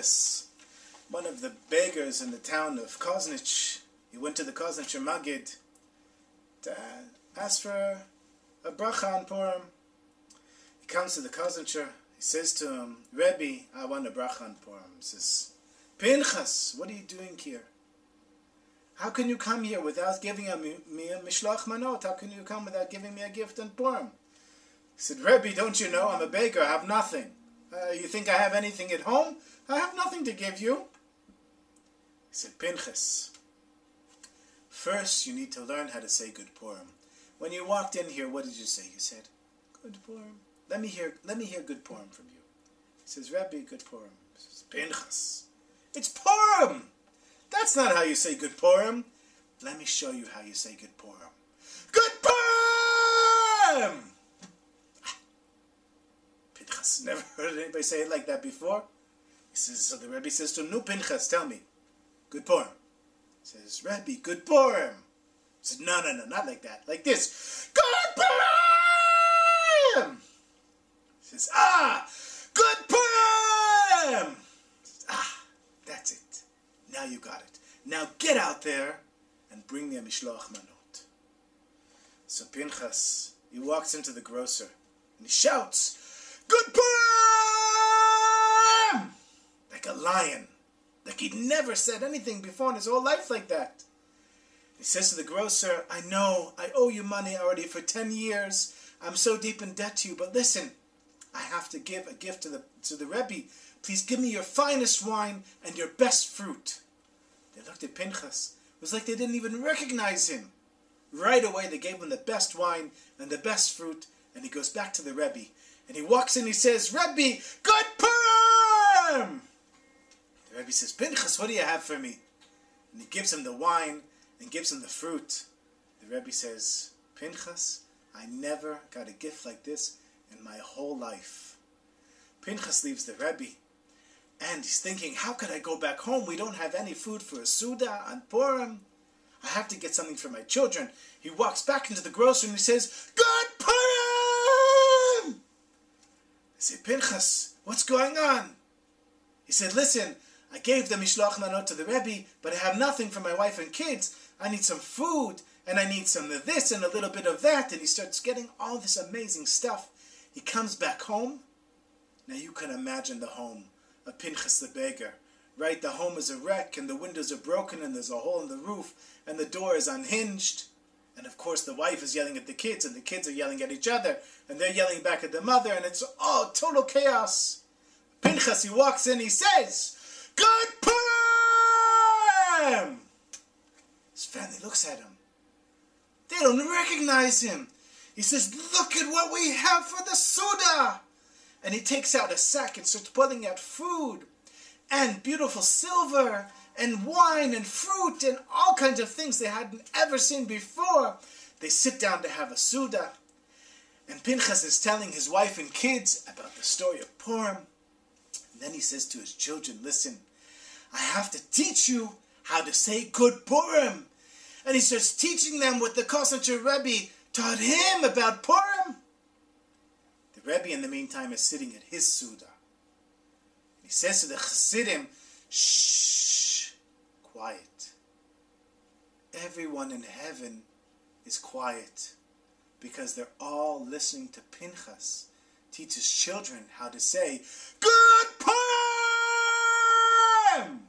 Pinchas, one of the beggars in the town of Kozhnitzer, he went to the Kozhnitzer Maggid to ask for a bracha on Purim. He comes to the Kozhnitzer, he says to him, Rebbe, I want a bracha on Purim. He says, Pinchas, what are you doing here? How can you come here without giving me a mishloach manot? How can you come without giving me a gift on Purim? He said, Rebbe, don't you know I'm a beggar, I have nothing. You think I have anything at home? I have nothing to give you. He said, Pinchas, first you need to learn how to say good Purim. When you walked in here, what did you say? You said, good Purim. Let me hear good Purim from you. He says, Rebbe, good Purim. He says, Pinchas, it's Purim. That's not how you say good Purim. Let me show you how you say good Purim. Good Purim! Pinchas, never heard anybody say it like that before. He says, so the Rebbe says to him, no, Pinchas, tell me, good Purim. He says, Rebbe, good Purim. He says, no, not like that, like this. Good Purim! He says, good Purim! He says, that's it. Now you got it. Now get out there and bring me a mishloach manot. So Pinchas, he walks into the grocer and he shouts, good Purim! Like a lion. Like he'd never said anything before in his whole life like that. He says to the grocer, I know, I owe you money already for 10 years. I'm so deep in debt to you, but listen, I have to give a gift to the Rebbe. Please give me your finest wine and your best fruit. They looked at Pinchas. It was like they didn't even recognize him. Right away they gave him the best wine and the best fruit, and he goes back to the Rebbe. And he walks in and he says, Rebbe, good Purim! The Rebbe says, Pinchas, what do you have for me? And he gives him the wine and gives him the fruit. The Rebbe says, Pinchas, I never got a gift like this in my whole life. Pinchas leaves the Rebbe, and he's thinking, how could I go back home? We don't have any food for a Suda on Purim. I have to get something for my children. He walks back into the grocery and he says, good Purim! I say, Pinchas, what's going on? He said, listen, I gave the mishloach manot to the Rebbe, but I have nothing for my wife and kids. I need some food, and I need some of this and a little bit of that. And he starts getting all this amazing stuff. He comes back home. Now you can imagine the home of Pinchas the beggar. Right, the home is a wreck, and the windows are broken, and there's a hole in the roof, and the door is unhinged. And of course the wife is yelling at the kids, and the kids are yelling at each other, and they're yelling back at the mother, and it's all total chaos. Pinchas, he walks in, he says, good Purim! His family looks at him. They don't recognize him. He says, look at what we have for the Suda! And he takes out a sack and starts pulling out food and beautiful silver and wine and fruit and all kinds of things they hadn't ever seen before. They sit down to have a Suda. And Pinchas is telling his wife and kids about the story of Purim. And then he says to his children, listen, I have to teach you how to say good Purim. And he starts teaching them what the Kozhnitzer Rebbe taught him about Purim. The Rebbe, in the meantime, is sitting at his Suda. And he says to the chasidim, shh, quiet. Everyone in heaven is quiet because they're all listening to Pinchas teach his children how to say, good Purim!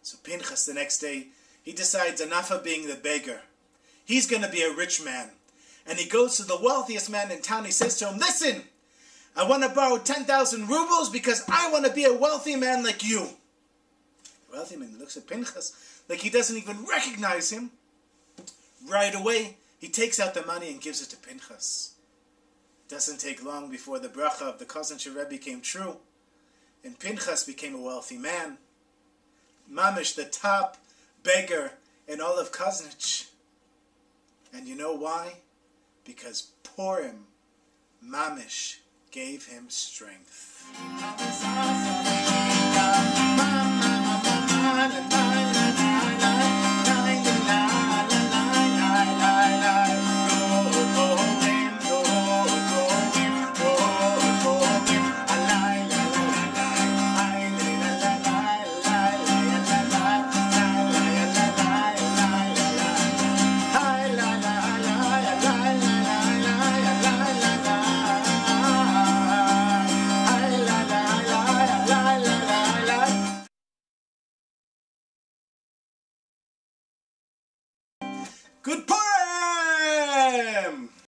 So Pinchas, the next day, he decides enough of being the beggar. He's going to be a rich man. And he goes to the wealthiest man in town. He says to him, listen, I want to borrow 10,000 rubles because I want to be a wealthy man like you. The wealthy man looks at Pinchas like he doesn't even recognize him. Right away, he takes out the money and gives it to Pinchas. It doesn't take long before the bracha of the Kozhnitzer Rebbe came true. And Pinchas became a wealthy man. Mamish, the top beggar in all of Kozhnitzer. And you know why? Because Purim, Mamish, gave him strength.